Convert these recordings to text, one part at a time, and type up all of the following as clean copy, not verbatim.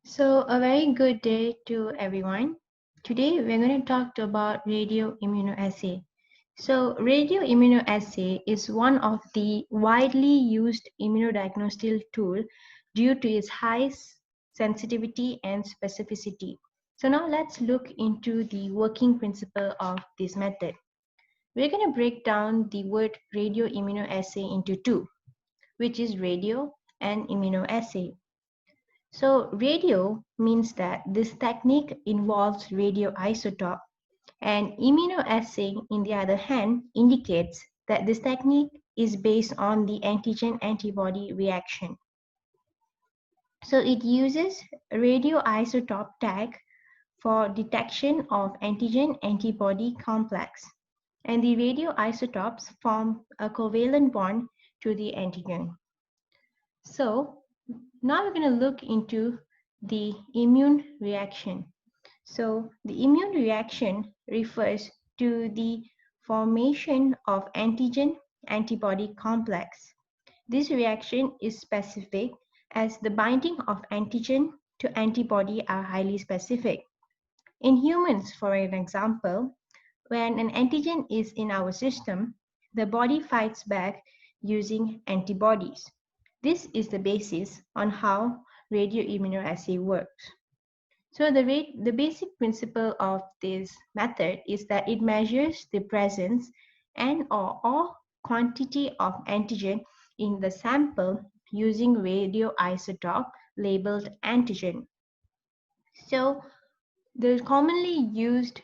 So, a very good day to everyone. Today, we're going to talk about radioimmunoassay. So, radioimmunoassay is one of the widely used immunodiagnostic tool due to its high sensitivity and specificity. So, now let's look into the working principle of this method. We're going to break down the word radioimmunoassay into two, which is radio and immunoassay. So radio means that this technique involves radioisotope, and immunoassay, in the other hand, indicates that this technique is based on the antigen-antibody reaction. So it uses radioisotope tag for detection of antigen-antibody complex, and the radioisotopes form a covalent bond to the antigen. So now we're going to look into the immune reaction. So the immune reaction refers to the formation of antigen-antibody complex. This reaction is specific as the binding of antigen to antibody are highly specific. In humans, for an example, when an antigen is in our system, the body fights back using antibodies. This is the basis on how radioimmunoassay works. So the basic principle of this method is that it measures the presence and or quantity of antigen in the sample using radioisotope labeled antigen. So the commonly used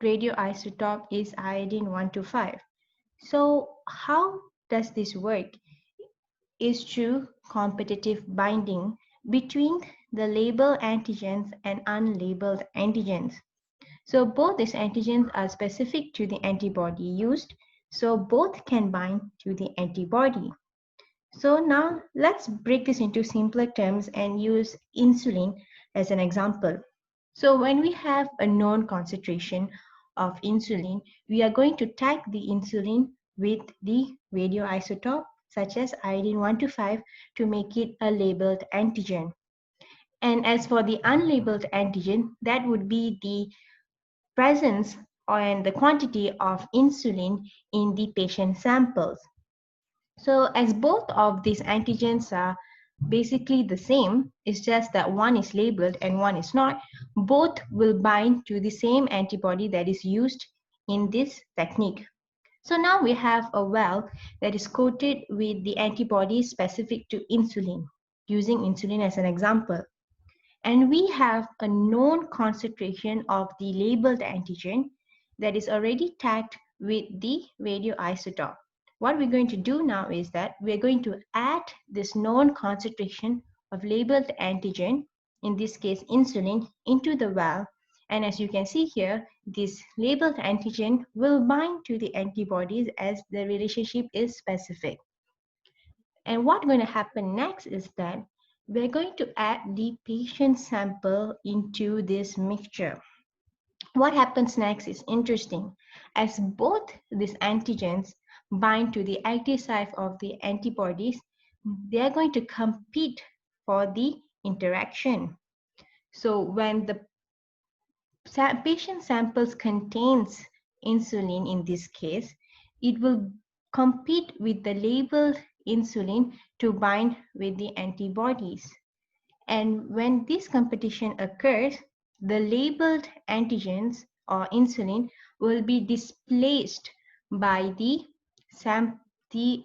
radioisotope is iodine 125. So how does this work? Is through competitive binding between the labeled antigens and unlabeled antigens. So both these antigens are specific to the antibody used, so both can bind to the antibody. So now let's break this into simpler terms and use insulin as an example. So when we have a known concentration of insulin, we are going to tag the insulin with the radioisotope such as iodine 125 to make it a labeled antigen. And as for the unlabeled antigen, that would be the presence and the quantity of insulin in the patient samples. So as both of these antigens are basically the same, it's just that one is labeled and one is not, both will bind to the same antibody that is used in this technique. So now we have a well that is coated with the antibody specific to insulin, using insulin as an example. And we have a known concentration of the labeled antigen that is already tagged with the radioisotope. What we're going to do now is that we're going to add this known concentration of labeled antigen, in this case insulin, into the valve. And as you can see here, this labeled antigen will bind to the antibodies as the relationship is specific. And what's going to happen next is that we're going to add the patient sample into this mixture. What happens next is interesting. As both these antigens bind to the active site of the antibodies, they are going to compete for the interaction. So when the patient samples contains insulin in this case, it will compete with the labeled insulin to bind with the antibodies. And when this competition occurs, the labeled antigens or insulin will be displaced by the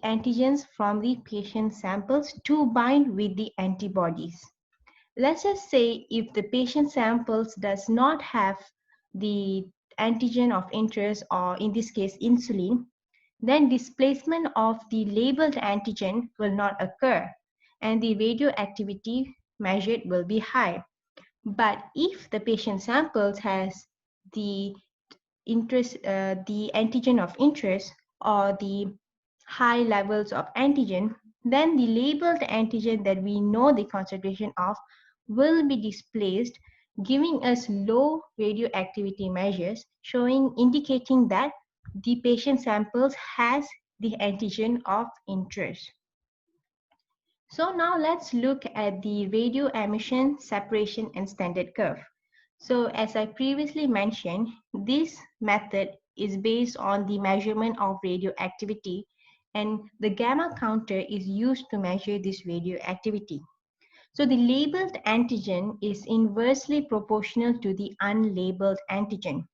antigens from the patient samples to bind with the antibodies. Let's just say if the patient samples does not have the antigen of interest, or in this case insulin, then displacement of the labeled antigen will not occur and the radioactivity measured will be high. But if the patient samples has the the antigen of interest or the high levels of antigen, then the labeled antigen that we know the concentration of will be displaced, giving us low radioactivity measures, indicating that the patient samples has the antigen of interest. So now let's look at the radio emission separation and standard curve. So as I previously mentioned, this method is based on the measurement of radioactivity, and the gamma counter is used to measure this radioactivity. So the labeled antigen is inversely proportional to the unlabeled antigen.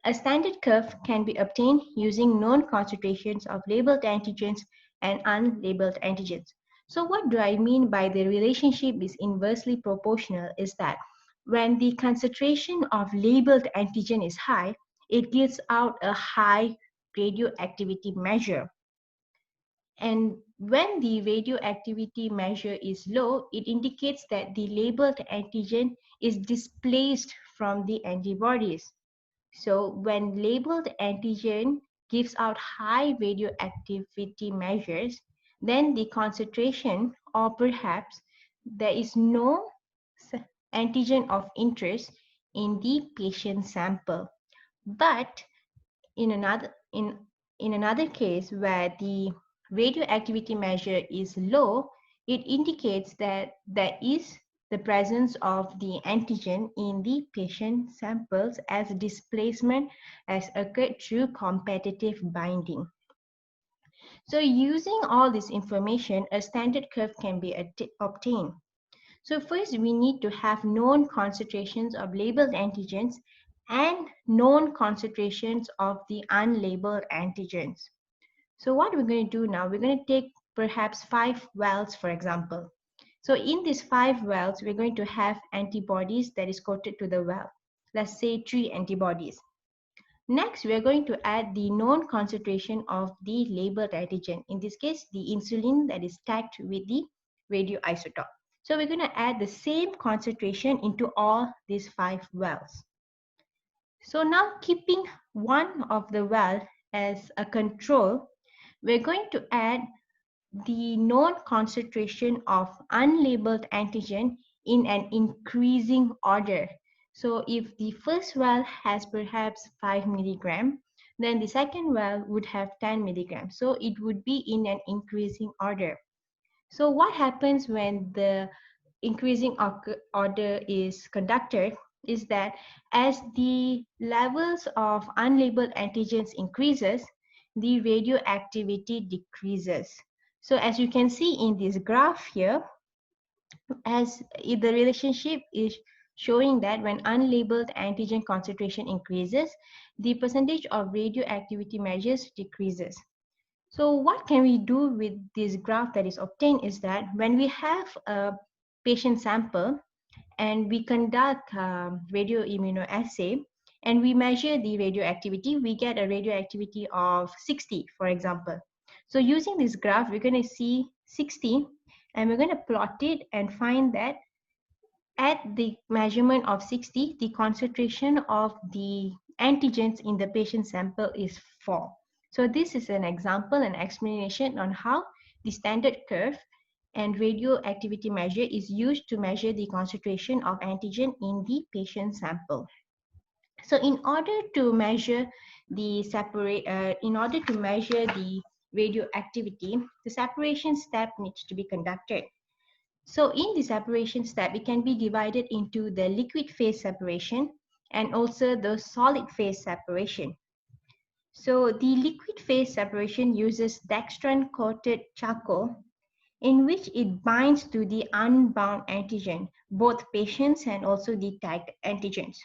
A standard curve can be obtained using known concentrations of labeled antigens and unlabeled antigens. So what do I mean by the relationship is inversely proportional is that when the concentration of labeled antigen is high, it gives out a high radioactivity measure. And when the radioactivity measure is low, it indicates that the labeled antigen is displaced from the antibodies. So when labeled antigen gives out high radioactivity measures, then the concentration, or perhaps there is no antigen of interest in the patient sample. But in another in another case where the radioactivity measure is low, it indicates that there is the presence of the antigen in the patient samples as displacement has occurred through competitive binding. So using all this information, a standard curve can be obtained. So first we need to have known concentrations of labeled antigens and known concentrations of the unlabeled antigens. So what we're going to do now, we're going to take perhaps 5 wells, for example. So in these 5 wells, we're going to have antibodies that is coated to the well. Let's say 3 antibodies. Next, we are going to add the known concentration of the labeled antigen. In this case, the insulin that is tagged with the radioisotope. So we're going to add the same concentration into all these 5 wells. So now keeping one of the well as a control, we're going to add the known concentration of unlabeled antigen in an increasing order. So if the first well has perhaps 5 milligram, then the second well would have 10 milligrams. So it would be in an increasing order. So what happens when the increasing order is conducted is that as the levels of unlabeled antigens increases, the radioactivity decreases. So as you can see in this graph here, as the relationship is showing that when unlabeled antigen concentration increases, the percentage of radioactivity measures decreases. So what can we do with this graph that is obtained is that when we have a patient sample and we conduct radioimmunoassay and we measure the radioactivity, we get a radioactivity of 60, for example. So using this graph, we're going to see 60 and we're going to plot it and find that at the measurement of 60, the concentration of the antigens in the patient sample is 4. So this is an example and explanation on how the standard curve and radioactivity measure is used to measure the concentration of antigen in the patient sample. So in order to measure the radioactivity, the separation step needs to be conducted. So in the separation step, it can be divided into the liquid phase separation and also the solid phase separation. So the liquid phase separation uses dextran-coated charcoal in which it binds to the unbound antigen, both patients and also the tagged antigens.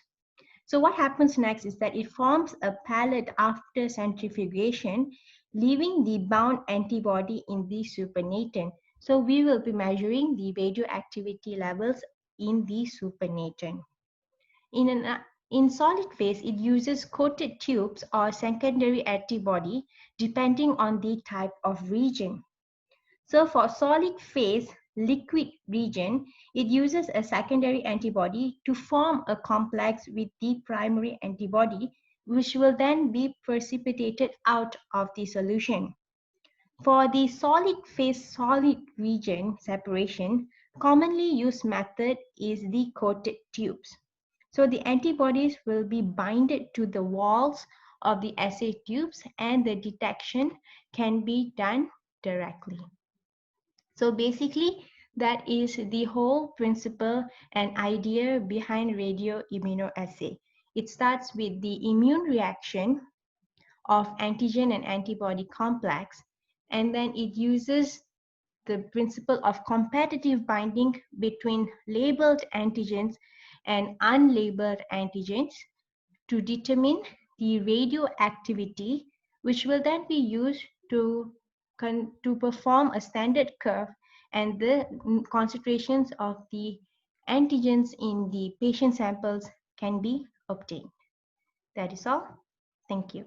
So what happens next is that it forms a pellet after centrifugation, leaving the bound antibody in the supernatant. So we will be measuring the radioactivity levels in the supernatant. In solid phase, it uses coated tubes or secondary antibody depending on the type of region. So for solid phase liquid region, it uses a secondary antibody to form a complex with the primary antibody, which will then be precipitated out of the solution. For the solid phase solid region separation, commonly used method is the coated tubes. So the antibodies will be binded to the walls of the assay tubes and the detection can be done directly. So basically, that is the whole principle and idea behind radioimmunoassay. It starts with the immune reaction of antigen and antibody complex, and then it uses the principle of competitive binding between labeled antigens and unlabeled antigens to determine the radioactivity, which will then be used to, to perform a standard curve and the concentrations of the antigens in the patient samples can be obtained. That is all. Thank you.